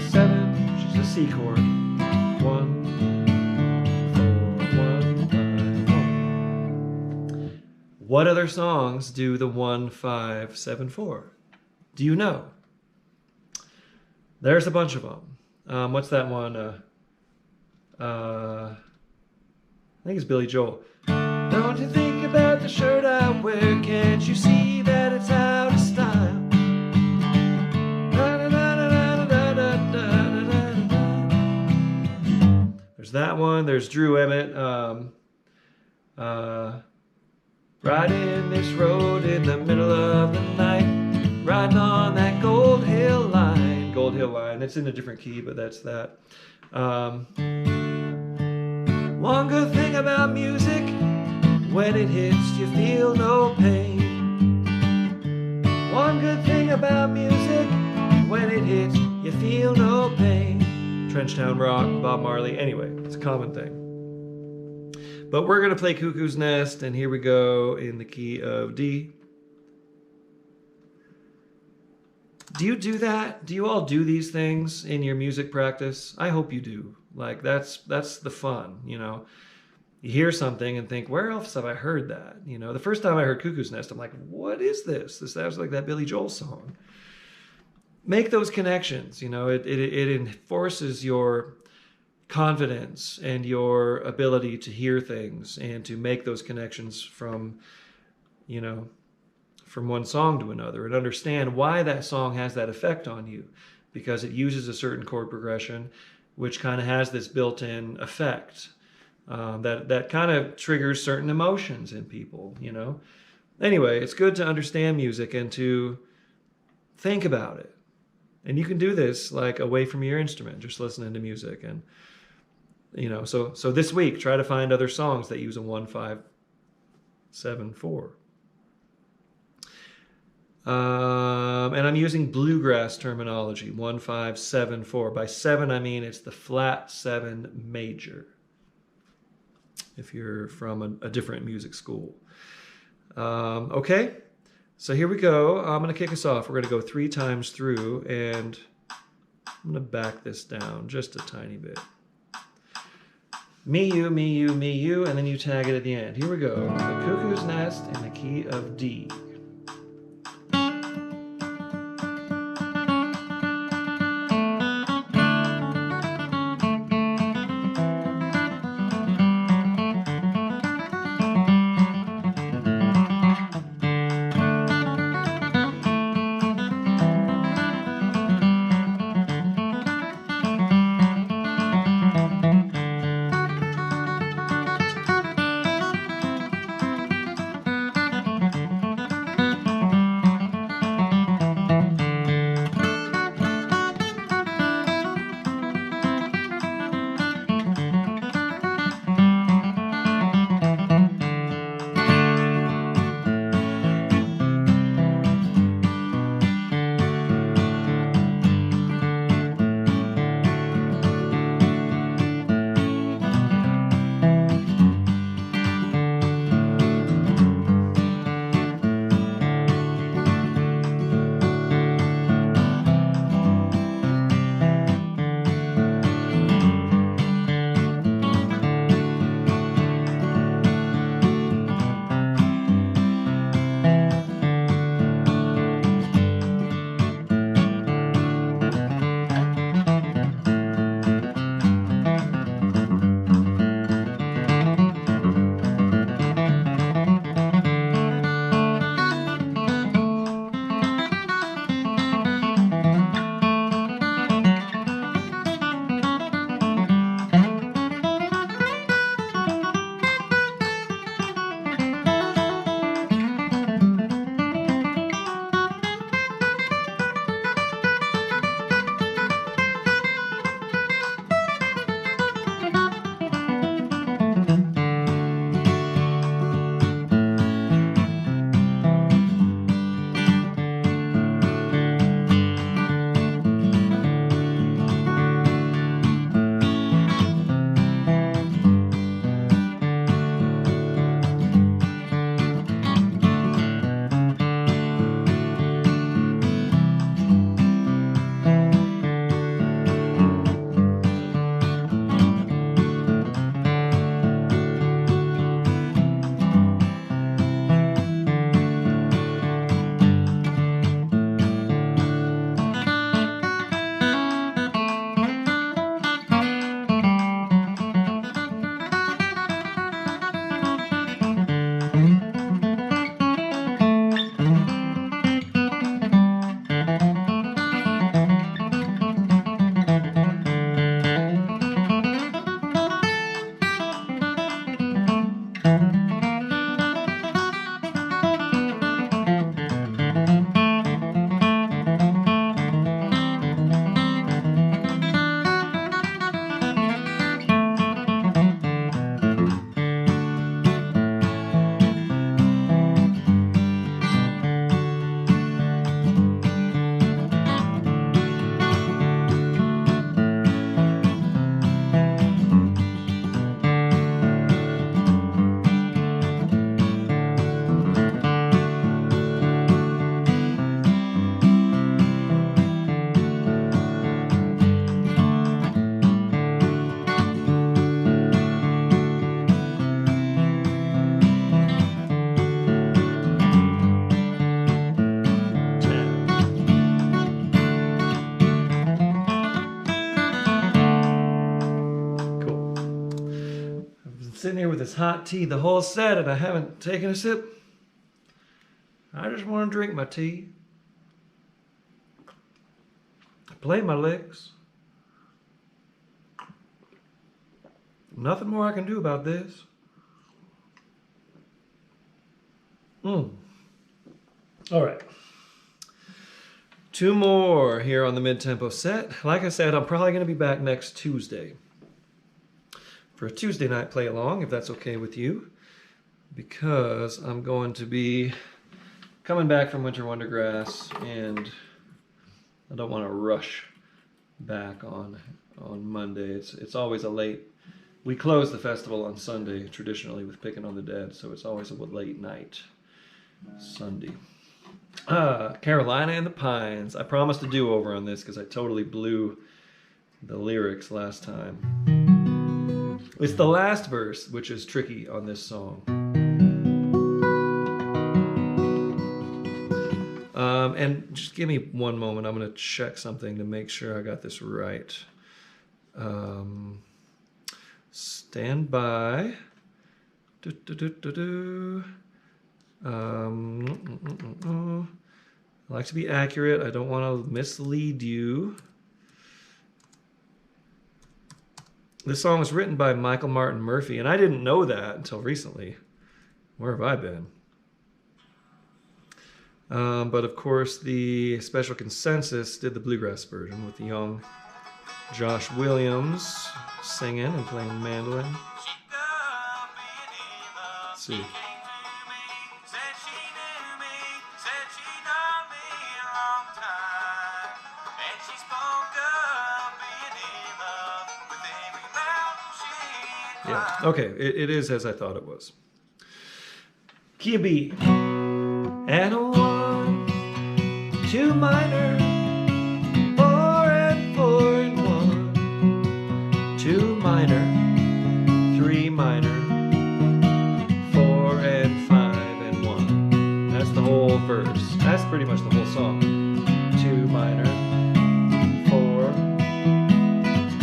[SPEAKER 1] 7, which is a C chord. 1, 4, 1, 5, 1. What other songs do the 1, 5, 7, 4? Do you know? There's a bunch of them. What's that one? I think it's Billy Joel. Don't you think about the shirt I wear? Can't you see that it's out of style? There's that one. There's Drew Emmett. Riding this road in the middle of the night, riding on that Gold Hill line. Gold Hill line. It's in a different key, but that's that. One good thing about music, when it hits, you feel no pain. One good thing about music, when it hits, you feel no pain. Trenchtown Rock, Bob Marley. Anyway, it's a common thing. But we're going to play Cuckoo's Nest, and here we go in the key of D. Do you do that? Do you all do these things in your music practice? I hope you do. Like, that's the fun, you know. You hear something and think, where else have I heard that? You know, the first time I heard Cuckoo's Nest, I'm like, what is this? This sounds like that Billy Joel song. Make those connections, you know. It enforces your confidence and your ability to hear things and to make those connections from, you know, from one song to another and understand why that song has that effect on you, because it uses a certain chord progression which kind of has this built-in effect that kind of triggers certain emotions in people, you know. Anyway, it's good to understand music and to think about it. And you can do this like away from your instrument, just listening to music. And you know, so this week, try to find other songs that use a 1, 5, 7, 4. And I'm using bluegrass terminology, 1, 5, 7, 4. By 7, I mean it's the flat 7 major, if you're from a different music school. Okay, so here we go. I'm going to kick us off. We're going to go 3 times through, and I'm going to back this down just a tiny bit. Me, you, me, you, me, you, and then you tag it at the end. Here we go. The Cuckoo's Nest in the key of D. sitting here with this hot tea the whole set and I haven't taken a sip. I just want to drink my tea. Play my licks. Nothing more I can do about this. All right. 2 more here on the mid-tempo set. Like I said, I'm probably going to be back next Tuesday for a Tuesday night play along, if that's okay with you, because I'm going to be coming back from Winter Wondergrass and I don't want to rush back on Monday. It's always a late. We close the festival on Sunday traditionally with Picking on the Dead, so it's always a late night Sunday. Carolina and the Pines. I promised a do-over on this because I totally blew the lyrics last time. It's the last verse which is tricky on this song. And just give me one moment. I'm going to check something to make sure I got this right. Stand by. I like to be accurate. I don't want to mislead you. This song was written by Michael Martin Murphey, and I didn't know that until recently. Where have I been? But of course, the Special Consensus did the bluegrass version with the young Josh Williams singing and playing mandolin. Let's see. Yeah, okay, it is as I thought it was. Key of B. And a 1, 2 minor, 4 and 4 and 1, 2 minor, 3 minor, 4 and 5 and 1. That's the whole verse. That's pretty much the whole song. 2 minor, 4,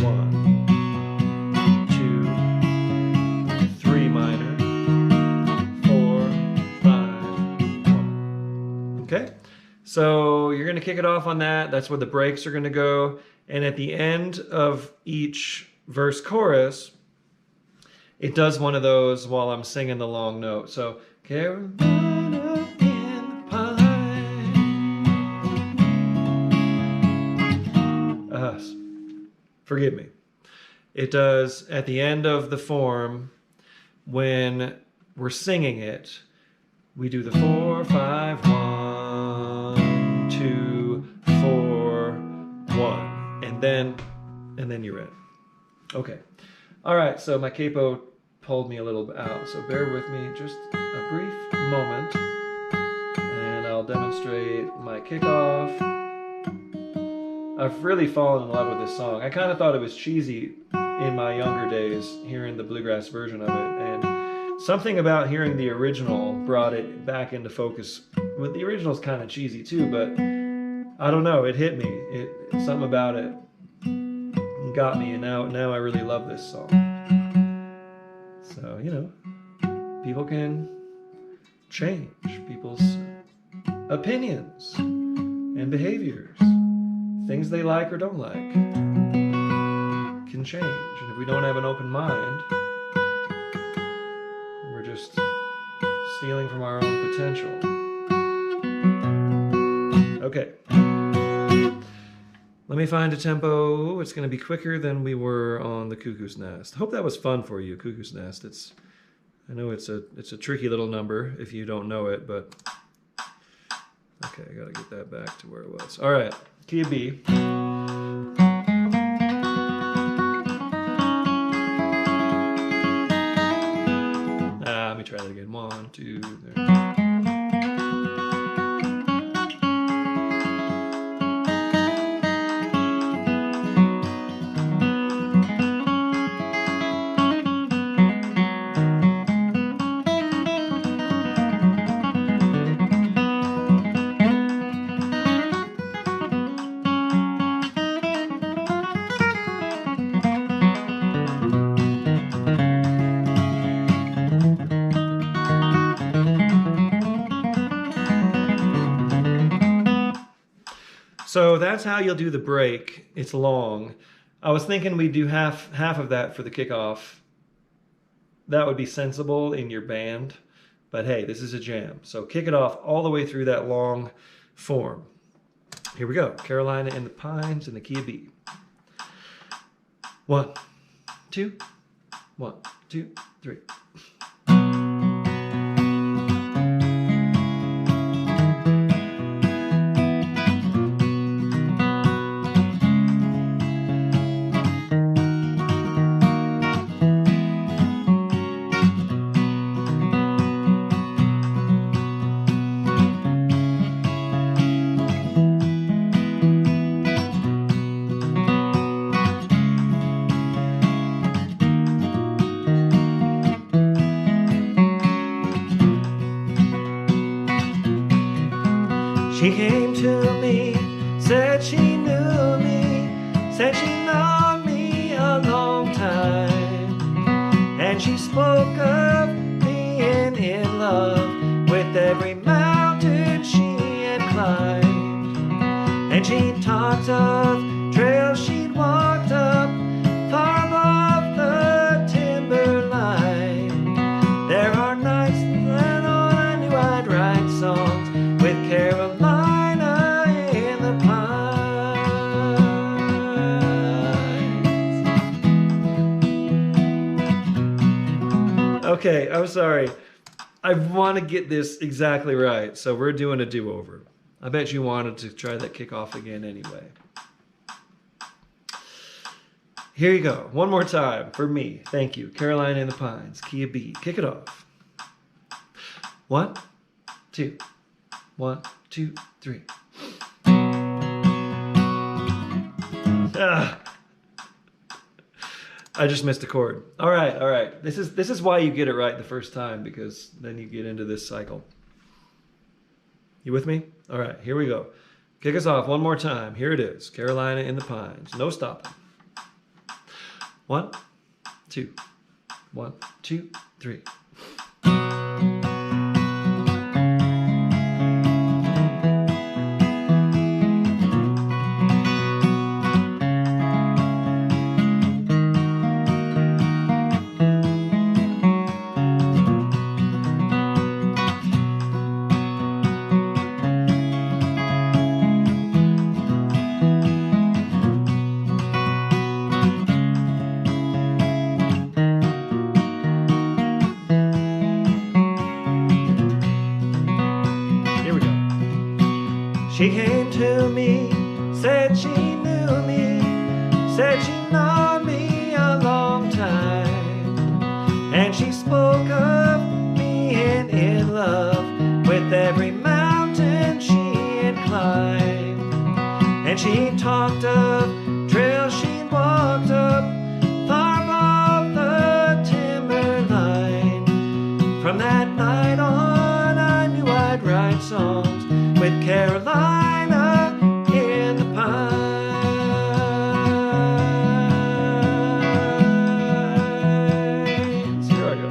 [SPEAKER 1] 1, 2, 3 minor, 4, 5, 1. Okay? So you're going to kick it off on that. That's where the breaks are going to go. And at the end of each verse chorus, it does one of those while I'm singing the long note. So, Carolina in the pine. Forgive me. It does at the end of the form when we're singing it. We do the 4, 5, 1, 2, 4, 1, and then you're in. Okay. All right. So my capo pulled me a little bit out. So bear with me just a brief moment, and I'll demonstrate my kickoff. I've really fallen in love with this song. I kind of thought it was cheesy in my younger days, hearing the bluegrass version of it, and something about hearing the original brought it back into focus. Well, the original's kind of cheesy too, but I don't know, it hit me. Something about it got me, and now I really love this song. So, you know, people can change. People's opinions and behaviors, things they like or don't like, can change. And if we don't have an open mind, we're just stealing from our own potential. Okay. Let me find a tempo. It's going to be quicker than we were on the Cuckoo's Nest. I hope that was fun for you, Cuckoo's Nest. I know it's a tricky little number if you don't know it, but okay, I got to get that back to where it was. All right, key of B. Let me try that again. 1, 2, 3. So that's how you'll do the break. It's long. I was thinking we'd do half of that for the kickoff. That would be sensible in your band. But hey, this is a jam. So kick it off all the way through that long form. Here we go. Carolina in the Pines in the key of B. 1, 2, 1, 2, 3. She came to me, said she knew me, said she known me a long time. And she spoke of being in love with every mountain she had climbed. And she talked of trails she'd walked up far above the timberline. There are nights when on I knew I'd write songs with Carolina in the Pines. Okay, I'm sorry. I want to get this exactly right, so we're doing a do-over. I bet you wanted to try that kickoff again anyway. Here you go. One more time for me. Thank you. Carolina in the Pines, key of B. Kick it off. 1, 2. 1, 2, 3. I just missed a chord. All right. This is why you get it right the first time, because then you get into this cycle. You with me? All right, here we go. Kick us off one more time. Here it is. Carolina in the Pines. No stopping. 1, 2. 1, 2, 3. She came to me, said she knew me, said she known me a long time. And she spoke of being in love with every mountain she had climbed. And she talked of trails she'd walked up far above the timberline. From that night on, I knew I'd write songs with Carolina in the Pines. Here I go.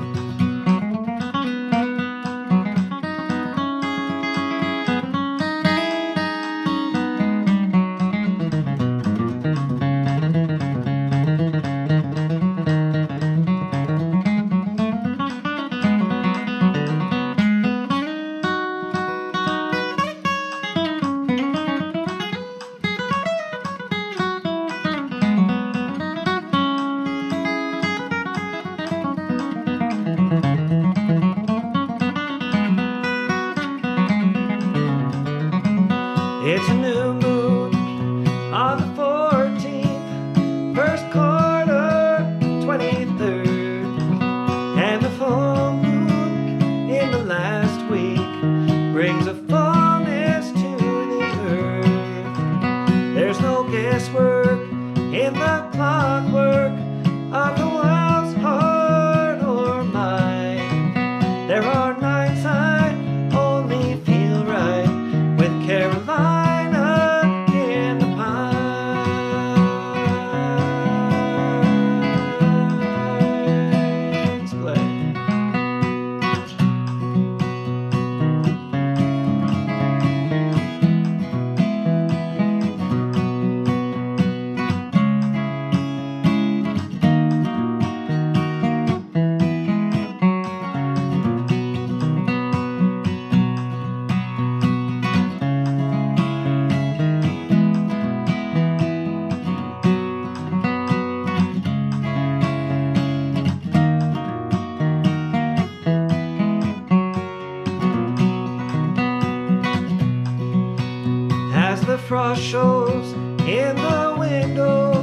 [SPEAKER 1] shows in the window,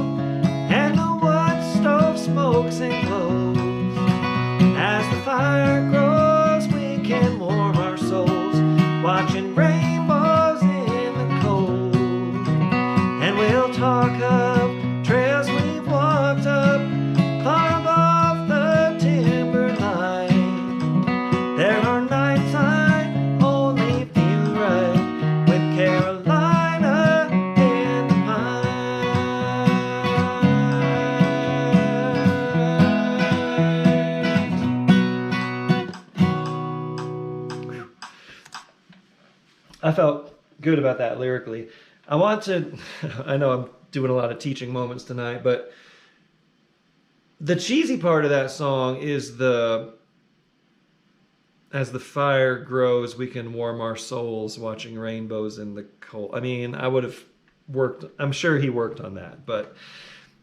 [SPEAKER 1] and the wood stove smokes and glows. As the fire grows, we can warm our souls, watching rainbows in the cold. And we'll talk of trails we've walked up, far above the timberline. There are nights I only feel right with Carolina in the pines. I felt good about that lyrically. I want to, I know I'm doing a lot of teaching moments tonight, but the cheesy part of that song is as the fire grows, we can warm our souls watching rainbows in the cold. I mean, I'm sure he worked on that, but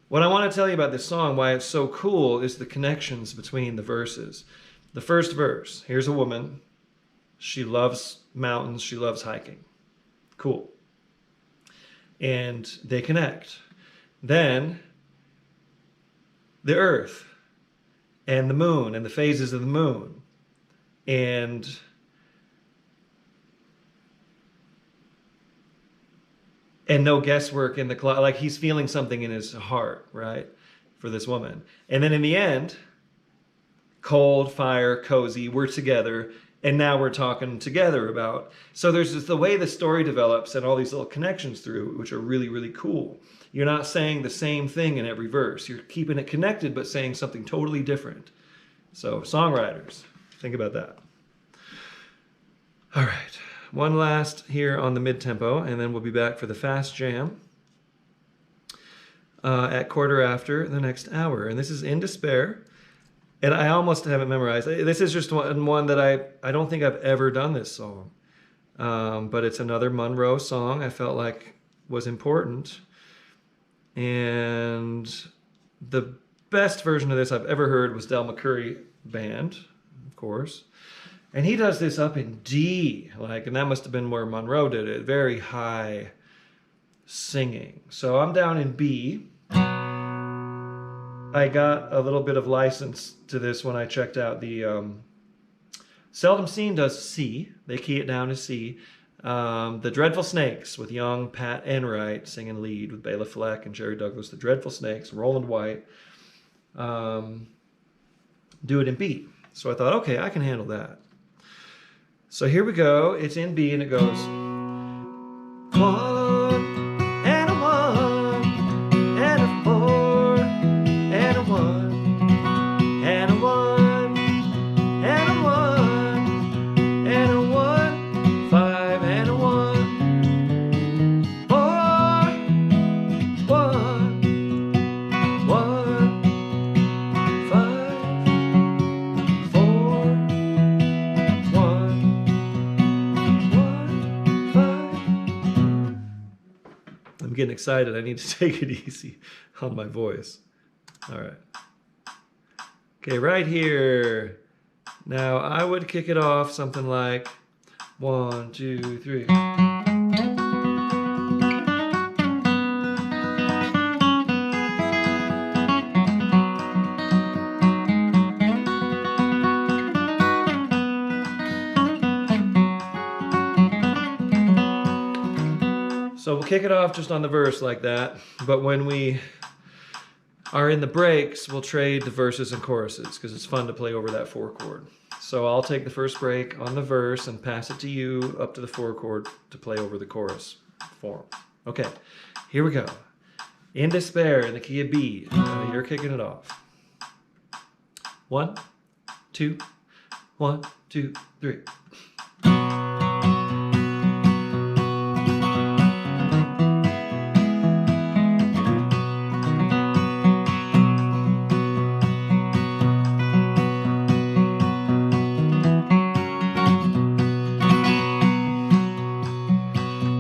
[SPEAKER 1] what I want to tell you about this song, why it's so cool, is the connections between the verses. The first verse, here's a woman. She loves mountains, she loves hiking. Cool. And they connect. Then the earth and the moon and the phases of the moon. And no guesswork in the cloud. Like he's feeling something in his heart, right? For this woman. And then in the end, cold, fire, cozy, we're together. And now we're talking together about. So there's just the way the story develops and all these little connections through, which are really, really cool. You're not saying the same thing in every verse. You're keeping it connected, but saying something totally different. So songwriters, think about that. All right, one last here on the mid-tempo, and then we'll be back for the fast jam at quarter after the next hour. And this is In Despair. And I almost haven't memorized. This is just one that I don't think I've ever done this song. But it's another Monroe song I felt like was important. And the best version of this I've ever heard was Del McCoury Band, of course. And he does this up in D, and that must have been where Monroe did it. Very high singing. So I'm down in B. I got a little bit of license to this when I checked out the Seldom Seen does C. They key it down to C. The Dreadful Snakes with young Pat Enright singing lead with Bela Fleck and Jerry Douglas. The Dreadful Snakes, Roland White, do it in B. So I thought, okay, I can handle that. So here we go. It's in B and it goes 1 and a 1 and a 4 and a 1 and a 1 and a 1 and a 1, 5 and a 1, 4, 1, 1, 5, 4, 1, 1, 5. I'm getting excited. I need to take it easy on my voice. All right. Okay, right here. Now I would kick it off something like 1, 2, 3. So we'll kick it off just on the verse like that, but when we are in the breaks, we'll trade the verses and choruses because it's fun to play over that 4 chord. So I'll take the first break on the verse and pass it to you up to the 4 chord to play over the chorus form. Okay, here we go. In Despair in the key of B. You're kicking it off. 1, 2, 1, 2, 3.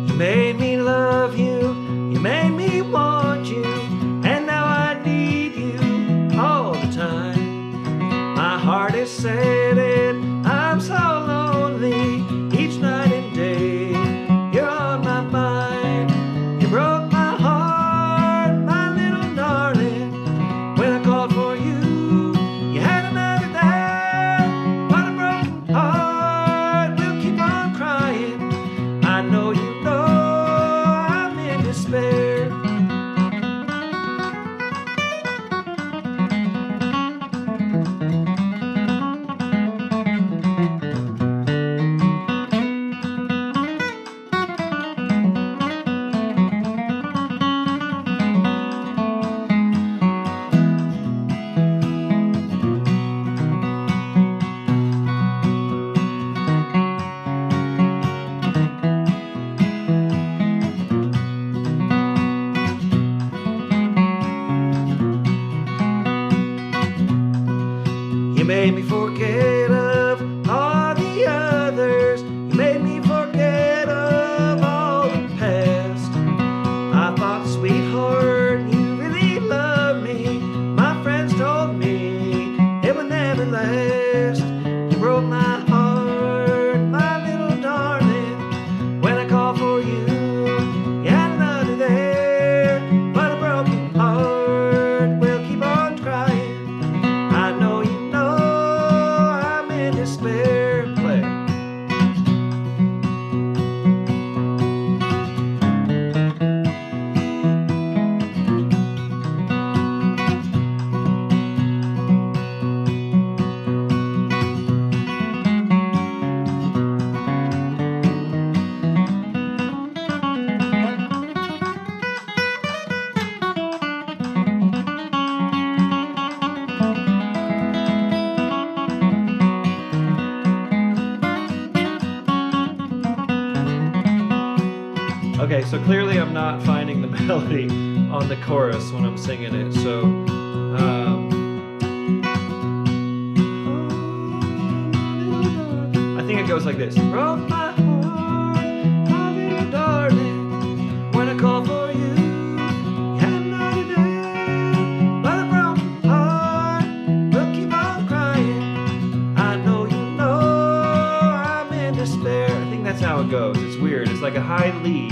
[SPEAKER 1] You made me love you, you made me want you, and now I need you all the time. My heart is sad and I'm so lonely each night and day. You're on my mind, you You made me forget of all the others. You made me forget of all the past. I thought, sweetheart, you really loved me. My friends told me it would never last. You broke my heart, my little darling. When I called for you, you had another there. But a broken heart will keep on crying. I know you know I'm in despair. Play. Okay, so clearly I'm not finding the melody on the chorus when I'm singing it. So, I think it goes like this. Broke my heart, my little darling. When I call for you, you had another day. But a broken heart will keep on crying. I know you know I'm in despair. I think that's how it goes. It's weird. It's like a high lead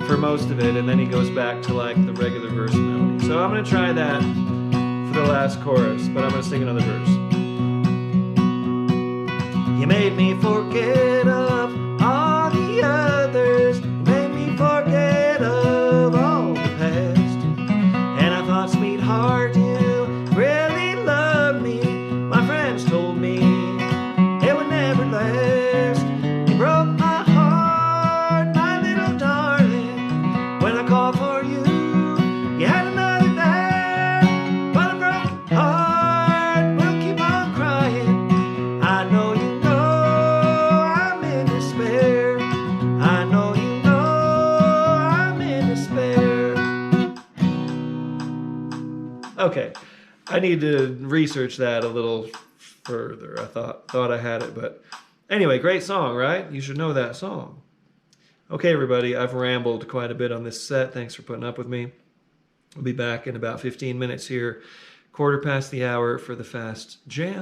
[SPEAKER 1] for most of it, and then he goes back to like the regular verse melody. So I'm gonna try that for the last chorus, but I'm gonna sing another verse. You made me forget of all the others. You made me forget of all the past. And I thought, sweetheart, you really loved me. My friends told me it would never last. You broke my heart, my little darling. When I called for you, you had another there. But a broken heart will keep on crying. I know you know I'm in despair. I know you know I'm in despair. Okay, I need to research that a little further. I thought I had it, but anyway, great song, right? You should know that song. Okay, everybody, I've rambled quite a bit on this set. Thanks for putting up with me. I'll be back in about 15 minutes here, 1/4 past the hour for the Fast Jam.